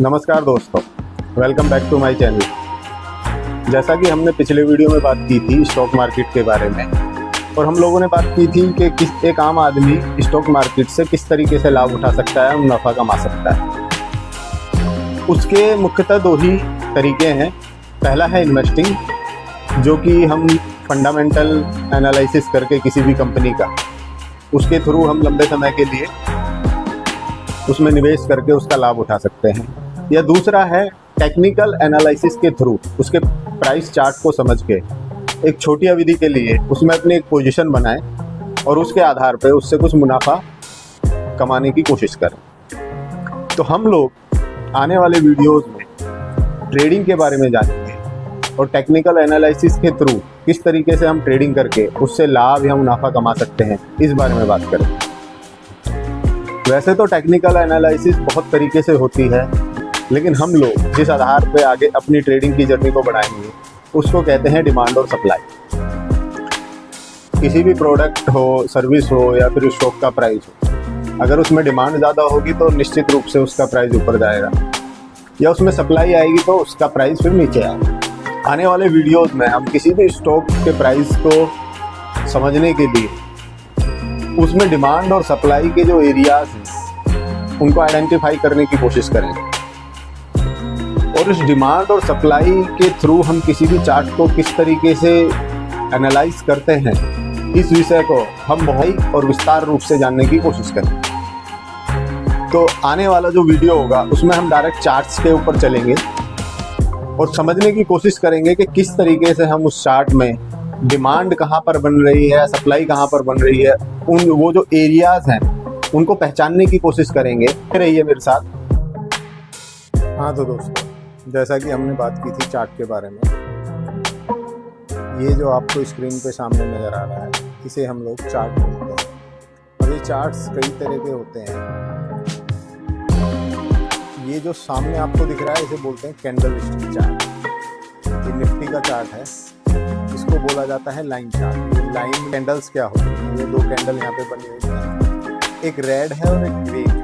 नमस्कार दोस्तों, welcome back to my channel. जैसा कि हमने पिछले वीडियो में बात की थी स्टॉक मार्केट के बारे में, और हम लोगों ने बात की थी कि एक आम आदमी स्टॉक मार्केट से किस तरीके से लाभ उठा सकता है और मुनाफा कमा सकता है। उसके मुख्यतः दो ही तरीके हैं। पहला है इन्वेस्टिंग, जो कि हम फंडामेंटल एनालिसिस करके किसी भी कंपनी का, उसके थ्रू हम लंबे समय के लिए उसमें निवेश करके उसका लाभ उठा सकते हैं। या दूसरा है टेक्निकल एनालिसिस के थ्रू उसके प्राइस चार्ट को समझ के एक छोटी अवधि के लिए उसमें अपनी एक पोजीशन बनाएं और उसके आधार पर उससे कुछ मुनाफा कमाने की कोशिश करें। तो हम लोग आने वाले वीडियोस में ट्रेडिंग के बारे में जानेंगे और टेक्निकल एनालिसिस के थ्रू किस तरीके से हम ट्रेडिंग करके उससे लाभ या मुनाफा कमा सकते हैं, इस बारे में बात करें। वैसे तो टेक्निकल एनालिसिस बहुत तरीके से होती है, लेकिन हम लोग जिस आधार पे आगे अपनी ट्रेडिंग की जर्नी को बढ़ाएंगे उसको कहते हैं डिमांड और सप्लाई। किसी भी प्रोडक्ट हो, सर्विस हो या फिर स्टॉक का प्राइस हो, अगर उसमें डिमांड ज़्यादा होगी तो निश्चित रूप से उसका प्राइस ऊपर जाएगा, या उसमें सप्लाई आएगी तो उसका प्राइस फिर नीचे आएगा। आने वाले वीडियोज़ में हम किसी भी स्टॉक के प्राइस को समझने के लिए उसमें डिमांड और सप्लाई के जो एरियाज हैं उनको आइडेंटिफाई करने की कोशिश करेंगे, और इस डिमांड और सप्लाई के थ्रू हम किसी भी चार्ट को किस तरीके से एनालाइज करते हैं, इस विषय को हम बहुत और विस्तार रूप से जानने की कोशिश करेंगे। तो आने वाला जो वीडियो होगा उसमें हम डायरेक्ट चार्ट्स के ऊपर चलेंगे और समझने की कोशिश करेंगे कि किस तरीके से हम उस चार्ट में डिमांड कहाँ पर बन रही है, सप्लाई कहाँ पर बन रही है, वो जो एरियाज हैं उनको पहचानने की कोशिश करेंगे। रहिए मेरे साथ। हाँ तो दोस्तों, जैसा कि हमने बात की थी चार्ट के बारे में, ये जो आपको स्क्रीन पे सामने नज़र आ रहा है इसे हम लोग चार्ट बोलते हैं। और ये चार्ट्स कई तरह के होते हैं। ये जो सामने आपको दिख रहा है इसे बोलते हैं कैंडल स्टिक चार्ट। ये निफ्टी का चार्ट है, इसको बोला जाता है लाइन चार्ट। ये लाइन कैंडल्स क्या होती हैं, ये दो कैंडल यहाँ पे बनी हुई है, एक रेड है और एक ग्रीन।